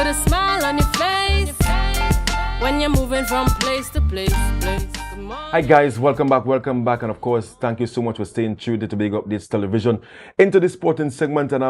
Put a smile on your face when you're moving from place to place. Hi guys, welcome back, and of course, thank you so much for staying tuned to Tobago Updates Television into the sporting segment. And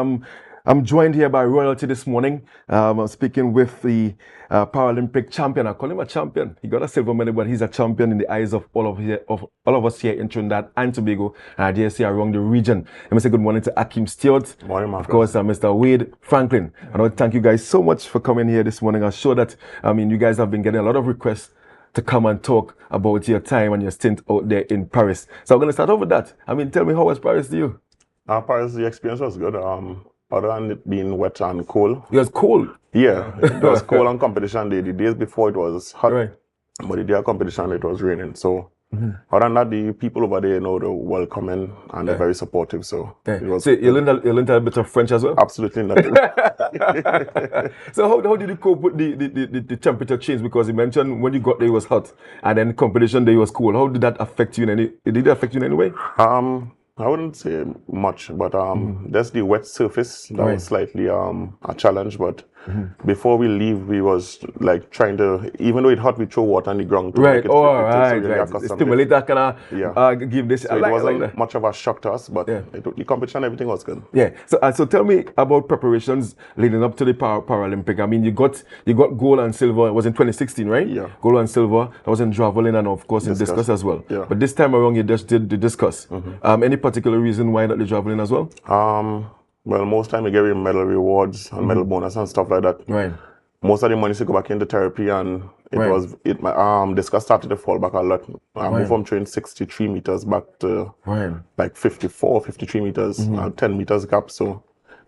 I'm joined here by royalty this morning. I'm speaking with the Paralympic champion. I call him a champion. He got a silver medal, but he's a champion in the eyes of all of us here in Trinidad and Tobago, and I dare say around the region. Let me say good morning to Akeem Stewart. Morning, of course, Mr. Wade Franklyn. I want to thank you guys so much for coming here this morning. I'm sure that you guys have been getting a lot of requests to come and talk about your time and your stint out there in Paris. So I'm going to start off with that. Tell me, how was Paris to you? Paris, the experience was good. Other than it being wet and cold. It was cold? Yeah, it was cold on competition day. The days before it was hot, right. But the day of competition it was raining. So other than that, the people over there, they're welcoming and they're very supportive. So it was. So you learned a bit of French as well? Absolutely not. So how did you cope with the temperature change? Because you mentioned when you got there it was hot, and then competition day was cold. How did that affect you did it affect you in any way? I wouldn't say much, but that's the wet surface that was slightly a challenge. But before we leave, we was like trying to, even though it's hot, we throw water on the ground to make it right. Stimulate that kind of give this. So it wasn't much of a shock to us, but the competition, everything was good. Yeah. So tell me about preparations leading up to the Paralympic. You got gold and silver. It was in 2016, right? Yeah. Gold and silver. That was in javelin and of course in discus as well. Yeah. But this time around, you just did the discus. Any particular reason why not the javelin as well? Well, most time we get medal rewards and medal bonus and stuff like that. Right. Most of the money to go back into therapy, and discus started to fall back a lot. I moved from training 63 meters back to like 54, 53 meters, 10 meters gap. So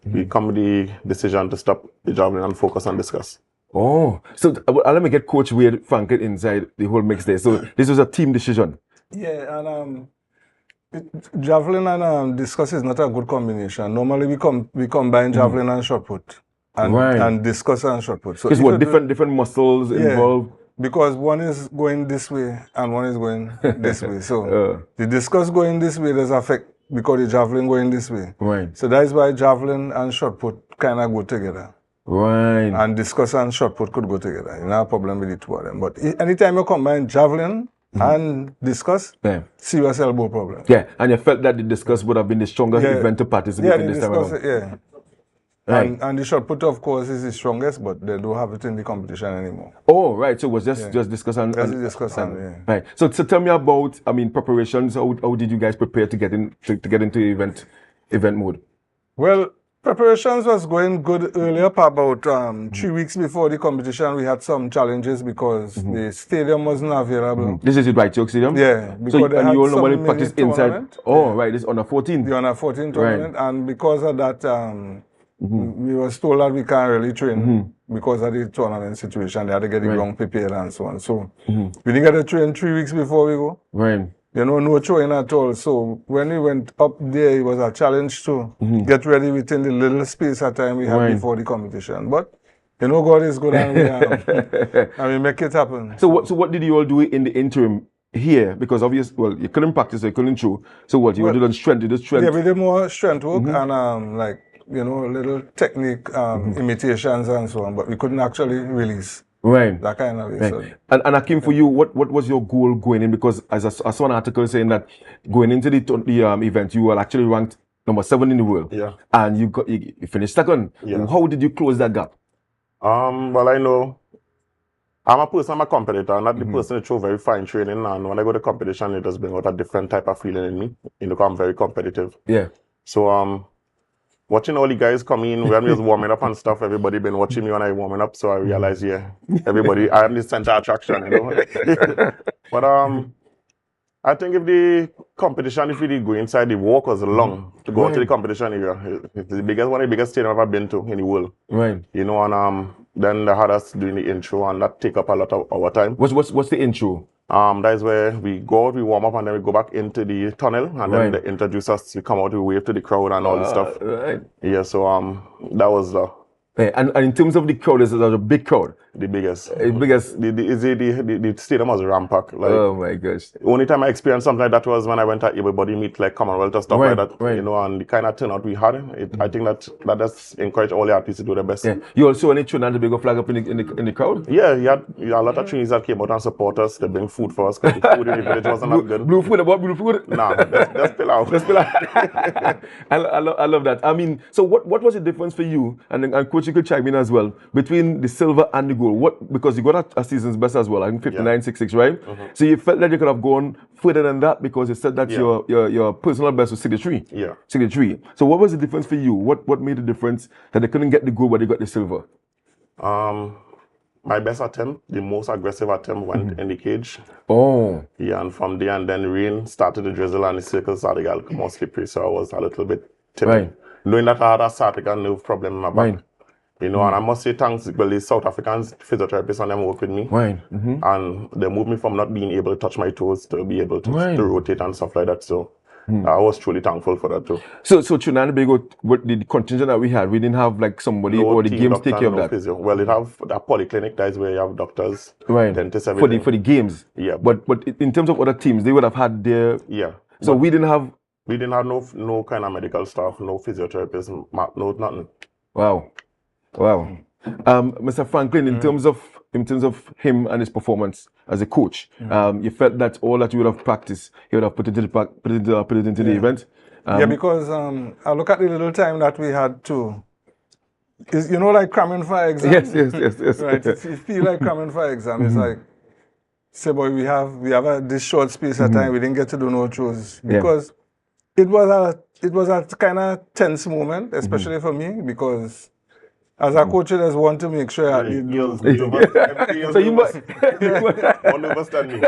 we come with the decision to stop the javelin and focus on discus. Oh, so let me get Coach Wade Franklyn inside the whole mix there. So this was a team decision. Yeah, and javelin and discus is not a good combination. Normally we combine javelin and shot put, and discus and shot put. So it's what different muscles involved. Because one is going this way and one is going this way. So the discus going this way does affect because the javelin going this way. Right. So that is why javelin and shot put kind of go together. Right. And discus and shot put could go together. You don't have a problem with the two of them. But anytime you combine javelin and discus, serious elbow problem. Yeah, and you felt that the discus would have been the strongest event to participate in this time around. Yeah. Right. And the shot put, of course, is the strongest, but they don't have it in the competition anymore. Oh, right. So it was just discuss and discuss right. So tell me about preparations. How did you guys prepare to get into event mode? Well, preparations was going good earlier. About 3 weeks before the competition, we had some challenges because the stadium wasn't available. This is it, right? York Stadium? Yeah. So you all normally practice inside? Oh, right. This is under 14. The under 14 tournament, and because of that, we were told that we can't really train because of the tournament situation. They had to get the ground prepared and so on. So we didn't get to train 3 weeks before we go. Right. No throwing at all. So when we went up there, it was a challenge to get ready within the little space of time we had before the competition. But God is good and we make it happen. So what did you all do in the interim here? Because obviously, you couldn't practice, you couldn't throw. So what, you did strength? You did strength? Yeah, we did more strength work and little technique imitations and so on. But we couldn't actually release. Right. That kind of way. Right. So. And Akeem, for you, what was your goal going in? Because as I saw an article saying that going into the event, you were actually ranked number 7 in the world. Yeah. And you finished second. Yeah. How did you close that gap? Well, I know I'm a competitor. I'm not the person to throw very fine training. And when I go to competition, it does bring out a different type of feeling in me. I'm very competitive. Yeah. So, watching all the guys come in when we was warming up and stuff, everybody been watching me when I warming up, so I realized, everybody, I am the center of attraction, But I think if the competition, if we did go inside, the walk was long to go to the competition area. It's one of the biggest stadium I've ever been to in the world. Right. And then they had us doing the intro, and that take up a lot of our time. What's the intro? That is where we go out, we warm up, and then we go back into the tunnel, and then they introduce us. We come out, we wave to the crowd and all the stuff. Right. Yeah, so that was and in terms of the crowd, there's a big crowd. The biggest. Biggest. The stadium was rampacked. Like, Oh my gosh. the only time I experienced something like that was when I went to everybody meet like Commonwealth or stuff Right, like that. right. You know, and the kind of turnout we had, I think that just encouraged all the athletes to do their best. Yeah. You also want to Trinidad and Tobago flag up in the crowd? Yeah, you had a lot of Chinese that came out and support us. They bring food for us because the food in the village wasn't that good. Blue food, about blue food? Nah, that's still out. Let's be like, I love that. I mean, so what was the difference for you, and coach, you could chime in as well, between the silver and the gold? Because you got a season's best as well, I think 59.66, right? So you felt that you could have gone further than that because you said that your personal best was 63. Yeah. 63. So what was the difference for you? What made the difference that they couldn't get the gold but they got the silver? My best attempt, the most aggressive attempt, went in the cage. Oh. Yeah, and from there, and then rain started to drizzle and the circles started to get more slippery, so I was a little bit timid. Right. Knowing that I had a sciatica nerve problem in my back. Right. You know, and I must say thanks, well, the South Africans physiotherapists and them work with me. Right. And they moved me from not being able to touch my toes to be able to rotate and stuff like that. So I was truly thankful for that too. So Trinidad and Tobago, the contingent that we had, we didn't have like somebody or the team games doctor, take care of no that. physio. Well, it have a polyclinic, that is where you have doctors, Right. dentists, For everything. the games. Yeah. But in terms of other teams, they would have had their. Yeah. So we didn't have. We didn't have no kind of medical staff, no physiotherapists, no nothing. Wow. Mr. Franklyn, in terms of him and his performance as a coach, you felt that all that you would have practiced, he would have put it into the event. Because I look at the little time that we had to. Is like cramming for exam. Yes. Right. It feel like cramming for exam. It's like, say, boy, we have this short space of time. We didn't get to do no throws because it was a kind of tense moment, especially for me, because as a coach, I just want to make sure I So you must. One understand me.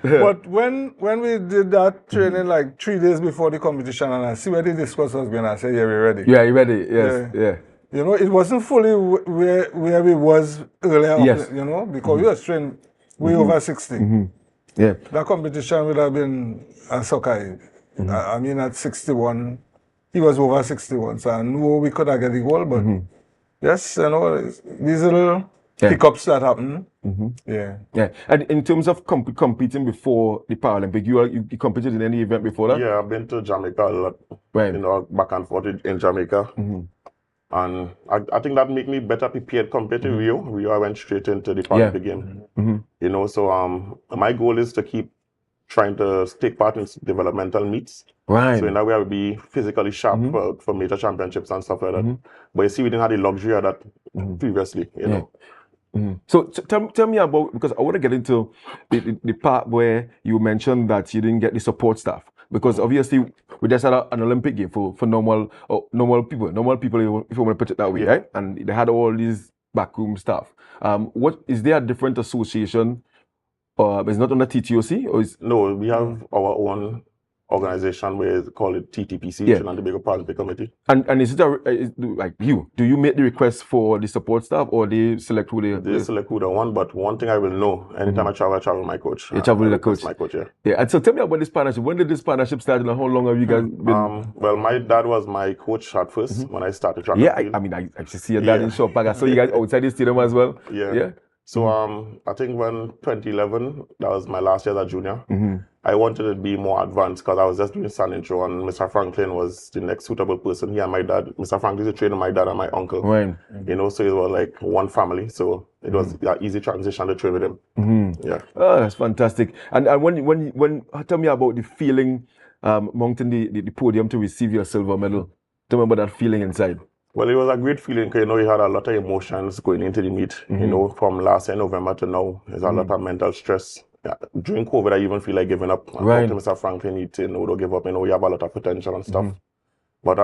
But when we did that training like 3 days before the competition, and I see where the discourse was going, I said, yeah, we're ready. Yeah, you ready? Yes. Yeah. It wasn't fully where we was earlier. Yes. Because we were trained way over 60. Yeah. That competition would have been a soccer. I mean, at 61, he was over 61, so I knew we could have get the goal, but yes, these little hiccups that happen. Yeah. And in terms of competing before the Paralympic, you competed in any event before that? Yeah, I've been to Jamaica a lot. Right. Back and forth in Jamaica. And I think that made me better prepared compared to Rio. Rio, I went straight into the Paralympic game. So my goal is to keep trying to take part in developmental meets. Right. So in that way, I would be physically sharp for major championships and stuff like that. But you see, we didn't have the luxury of that previously, you know. So tell me about, because I want to get into the part where you mentioned that you didn't get the support staff. Because obviously, we just had an Olympic game for normal people, if you want to put it that way, right? And they had all these backroom staff. What is there a different association? It's not under TTOC, or is No, we have our own organization where we call it TTPC, Trinidad and Tobago Paralympic Committee. And is it like you? Do you make the request for the support staff, or they select who they select who they want? But one thing I will know, anytime I travel with my coach. You travel with the coach? My coach, yeah. Yeah, and so tell me about this partnership. When did this partnership start, and how long have you guys been? Well, my dad was my coach at first when I started track. Yeah, I mean, I see your dad in shop. I saw you guys outside the stadium as well. Yeah. So I think when 2011, that was my last year as a junior, I wanted to be more advanced because I was just doing stand intro, and Mr. Franklyn was the next suitable person. He and my dad, Mr. Franklyn is a trainer, my dad and my uncle. Right. So it was like one family. So it was an easy transition to train with him. Yeah. Oh, that's fantastic. And when tell me about the feeling mounting the podium to receive your silver medal. Tell me about that feeling inside. Well, it was a great feeling because, you had a lot of emotions going into the meet, from last year, November to now. There's a lot of mental stress. Yeah. During COVID, I even feel like giving up. I Right. talked to Mr. Franklyn, don't give up, you have a lot of potential and stuff. But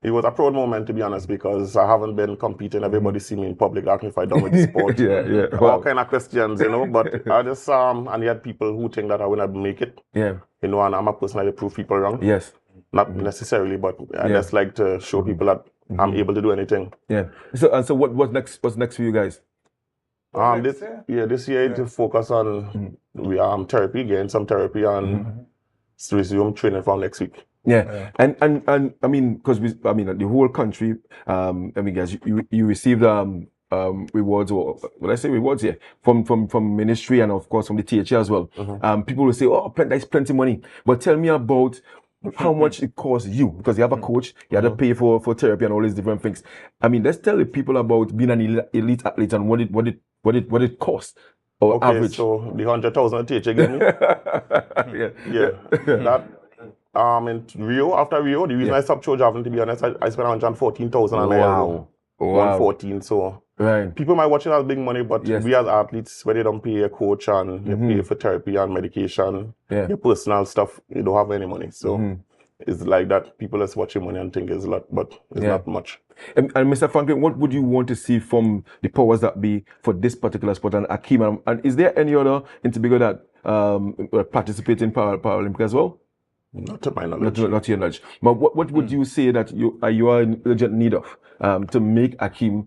it was a proud moment, to be honest, because I haven't been competing. Everybody see me in public asking if I done with the sport. Yeah. All kind of questions, but I just, and you had people who think that I will not make it. Yeah. And I'm a person that prove people wrong. Yes. Not necessarily, but I just like to show people that I'm able to do anything. Yeah. So what's next? What's next for you guys? This year to focus on therapy, getting some therapy, and resume training from next week. Yeah. And I mean, because the whole country, guys, you received rewards, or what I say rewards here, from ministry and of course from the THA as well. People will say, oh, that's plenty money. But tell me about how much it costs you, because you have a coach, you have to pay for therapy and all these different things. I mean, let's tell the people about being an elite athlete and what it costs. Or okay, average. so the 100,000 THA gave me. yeah. That in Rio, after Rio, the reason I stopped show javelin, to be honest, I spent 114,000 on my elbow. 114. So people might watch it as big money, but we as athletes, when they don't pay a coach and you pay for therapy and medication, your personal stuff, you don't have any money. So it's like that. People just watching money and think it's a lot, but it's not much. And Mr. Franklyn, what would you want to see from the powers that be for this particular sport? And Akeem, and is there any other in Tobago that participate in Paralympic as well? Not to my knowledge. Not to your knowledge. But what would you say that you are in urgent need of to make Akeem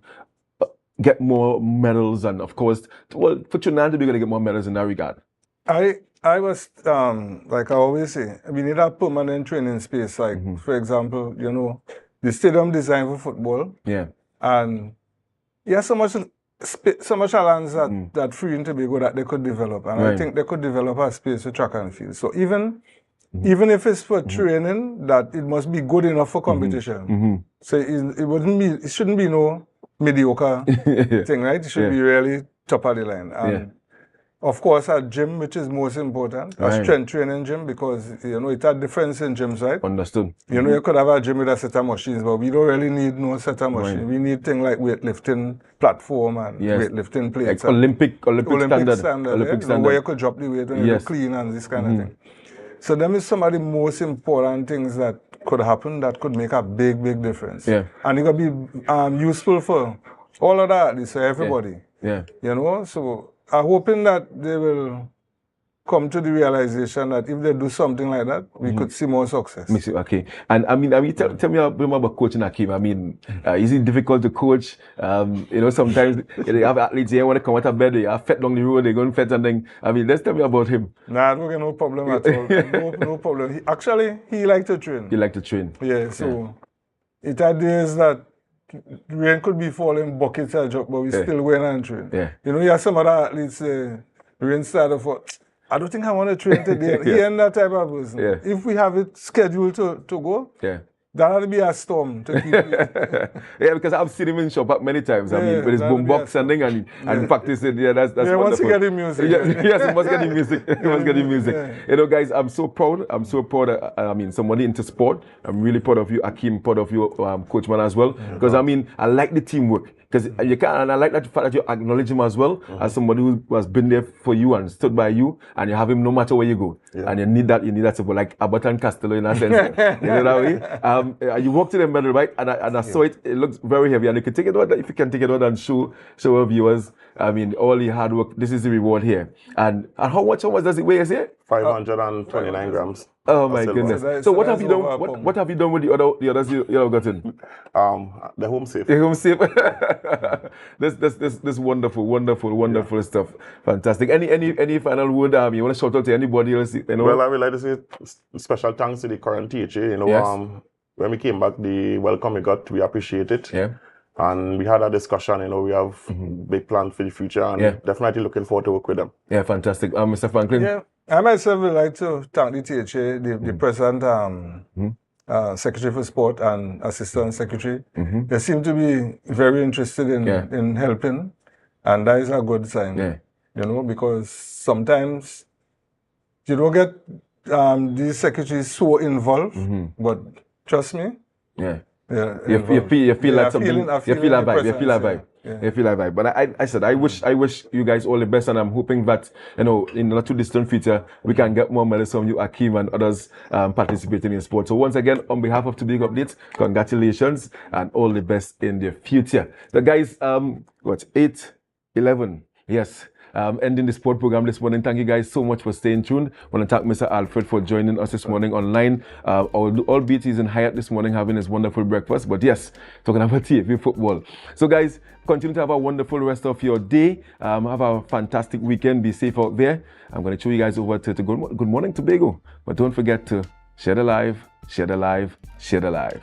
get more medals, and of course, for Trinidad to be going to get more medals in that regard? I was, like I always say, we need a permanent training space. Like, for example, you know, the stadium designed for football. Yeah. And so much lands that free in Tobago that they could develop. And I think they could develop a space for track and field. So even if it's for training, that it must be good enough for competition. So it shouldn't be no mediocre thing, right? It should be really top of the line. And of course, a gym, which is most important, a strength training gym, because, you know, it's a difference in gyms, right? Understood. You know, you could have a gym with a set of machines, but we don't really need no set of machines. We need things like weightlifting platform and weightlifting plates. Like Olympic standard. Where you could drop the weight and you clean and this kind of thing. So them is some of the most important things that could happen that could make a big, big difference. Yeah. And it could be useful for all of that, so everybody. Yeah. You know, so I'm hoping that they will come to the realization that if they do something like that, we could see more success. Okay. And I mean, tell me about coaching Akeem. I mean, is it difficult to coach? You know, sometimes they have athletes here want to come out of bed, they are fed down the road, they're going fed and then, I mean, let's tell me about him. Nah, I don't get no problem at all. No problem. He likes to train. He likes to train. Yeah, so it had days that rain could be falling, buckets are dropped, but we still went and train. Yeah. You know, you have some other athletes, rain started for, I don't think I want to train today. He ain't that type of person. Yeah. If we have it scheduled to go, that'll be a storm to keep Yeah, because I've seen him in shop many times. I mean, with his boombox and practicing. Yeah, that's wonderful. Once you get the music. Yes, he must get the music. He must get the music. You know, guys, I'm so proud. I mean, somebody into sport. I'm really proud of you, Akeem, proud of you, Coach Man as well. Because, I mean, I like the teamwork. Because you can, and I like that fact that you acknowledge him as well as somebody who has been there for you and stood by you, and you have him no matter where you go. And you need that support, like Abbott and Costello in a sense. You know that way? You walked to the medal, right? And I saw it. It looks very heavy, and you can take it out. If you can take it out and show our viewers, I mean, all the hard work. This is the reward here. And how much does it weigh? Is it 529 grams. Oh my goodness! So what have you done? What have you done with the others you have gotten? The home safe. The home safe. This wonderful stuff. Fantastic. Any final word you want to shout out to anybody else? You know? Well, I would like to say special thanks to the current THA. You know, when we came back, the welcome we got, we appreciate it. Yeah. And we had a discussion, you know, we have big plans for the future and definitely looking forward to work with them. Yeah, fantastic. Mr. Franklyn? Yeah, I myself would like to thank the THA, the present Secretary for Sport and Assistant Secretary. They seem to be very interested in helping, and that is a good sign, you know, because sometimes you don't get these secretaries so involved, but trust me, you feel like something. You feel a vibe. But I said I wish you guys all the best, and I'm hoping that, you know, in the not too distant future we can get more medals from you, Akeem, and others participating in sport. So once again, on behalf of Tobago Updates, congratulations and all the best in the future. The guys, 8:11. Yes. Ending the sport program this morning. Thank you guys so much for staying tuned. I want to thank Mr. Alfred for joining us this morning online. Albeit he's in Hyatt this morning having his wonderful breakfast. But yes, talking about TV football. So guys, continue to have a wonderful rest of your day. Have a fantastic weekend. Be safe out there. I'm going to show you guys over to Good Morning Tobago. But don't forget to share the live, share the live, share the live.